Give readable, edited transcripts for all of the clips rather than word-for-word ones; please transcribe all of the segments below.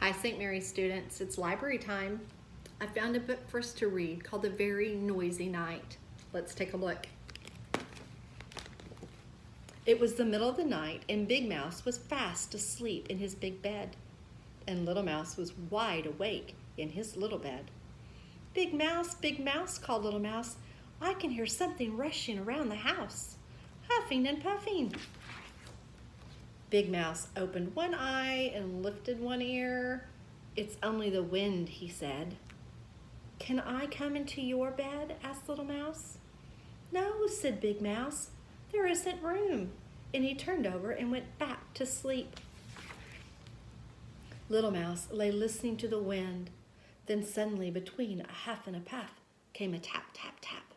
Hi, St. Mary students. It's library time. I found a book for us to read called The Very Noisy Night. Let's take a look. It was the middle of the night, and Big Mouse was fast asleep in his big bed, and Little Mouse was wide awake in his little bed. Big Mouse, called Little Mouse. I can hear something rushing around the house, huffing and puffing. Big Mouse opened one eye and lifted one ear. It's only the wind, he said. Can I come into your bed? Asked Little Mouse. No, said Big Mouse. There isn't room. And he turned over and went back to sleep. Little Mouse lay listening to the wind. Then suddenly, between a huff and a puff, came a tap, tap, tap.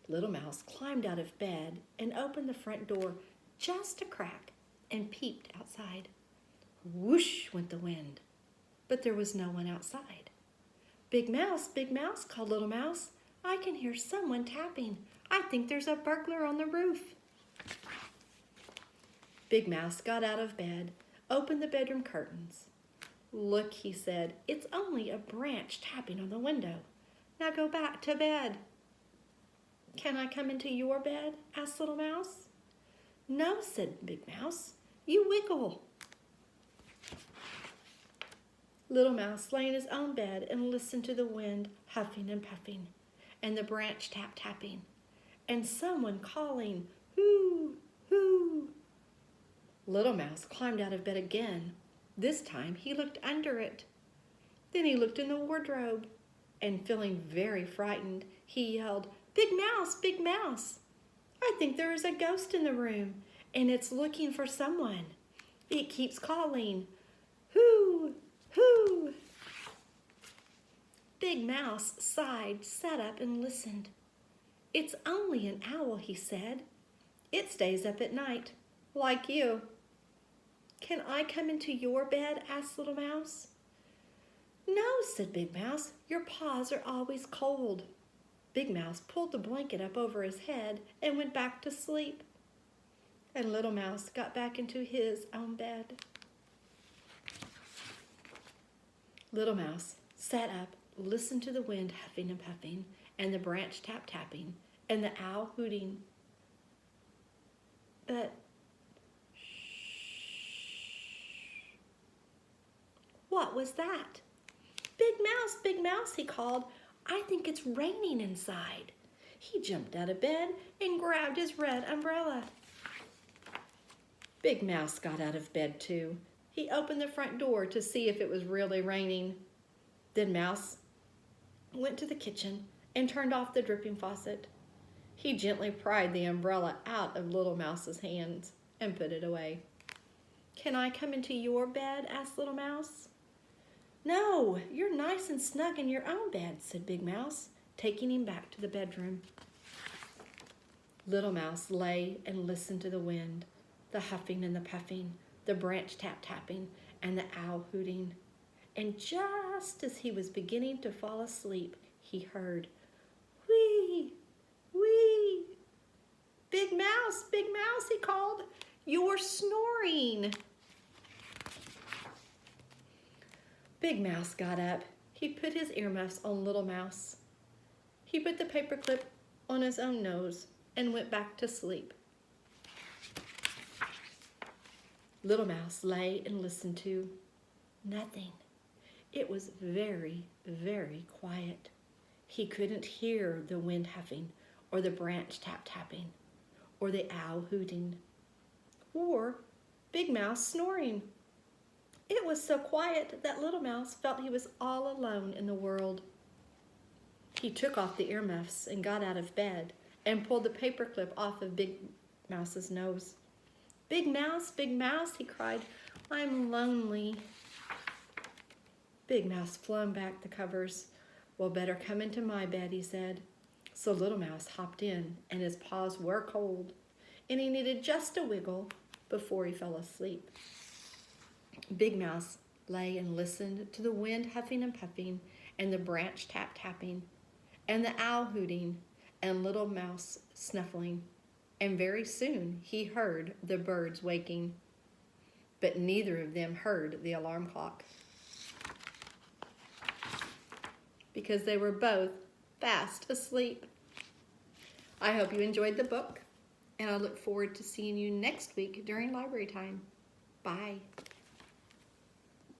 Little Mouse climbed out of bed and opened the front door just a crack and peeped outside. Whoosh went the wind, but there was no one outside. Big Mouse, called Little Mouse. I can hear someone tapping. I think there's a burglar on the roof. Big Mouse got out of bed, opened the bedroom curtains. Look, he said, it's only a branch tapping on the window. Now go back to bed. Can I come into your bed? Asked Little Mouse. No, said Big Mouse. You wiggle. Little Mouse lay in his own bed and listened to the wind huffing and puffing, and the branch tapping, and someone calling, hoo, hoo. Little Mouse climbed out of bed again. This time he looked under it. Then he looked in the wardrobe, and feeling very frightened, he yelled, Big Mouse, I think there is a ghost in the room, and it's looking for someone. It keeps calling, hoo, hoo. Big Mouse sighed, sat up, and listened. It's only an owl, he said. It stays up at night, like you. Can I come into your bed? Asked Little Mouse. No, said Big Mouse. Your paws are always cold. Big Mouse pulled the blanket up over his head and went back to sleep. And Little Mouse got back into his own bed. Little Mouse sat up, listened to the wind huffing and puffing, and the branch tapping, and the owl hooting. But what was that? Big Mouse, he called. I think it's raining inside. He jumped out of bed and grabbed his red umbrella. Big Mouse got out of bed too. He opened the front door to see if it was really raining. Then Mouse went to the kitchen and turned off the dripping faucet. He gently pried the umbrella out of Little Mouse's hands and put it away. Can I come into your bed? Asked Little Mouse. No, you're nice and snug in your own bed, said Big Mouse, taking him back to the bedroom. Little Mouse lay and listened to the wind, the huffing and the puffing, the branch tapping, and the owl hooting. And just as he was beginning to fall asleep, he heard, wee, wee. Big Mouse, he called, you're snoring. Big Mouse got up. He put his earmuffs on Little Mouse. He put the paperclip on his own nose and went back to sleep. Little Mouse lay and listened to nothing. It was very, very quiet. He couldn't hear the wind huffing or the branch tapping or the owl hooting or Big Mouse snoring. It was so quiet that Little Mouse felt he was all alone in the world. He took off the earmuffs and got out of bed and pulled the paperclip off of Big Mouse's nose. Big Mouse, he cried, I'm lonely. Big Mouse flung back the covers. Well, better come into my bed, he said. So Little Mouse hopped in, and his paws were cold, and he needed just a wiggle before he fell asleep. Big Mouse lay and listened to the wind huffing and puffing, and the branch tapping, and the owl hooting, and Little Mouse snuffling. And very soon he heard the birds waking. But neither of them heard the alarm clock. because they were both fast asleep. I hope you enjoyed the book, and I look forward to seeing you next week during library time. Bye.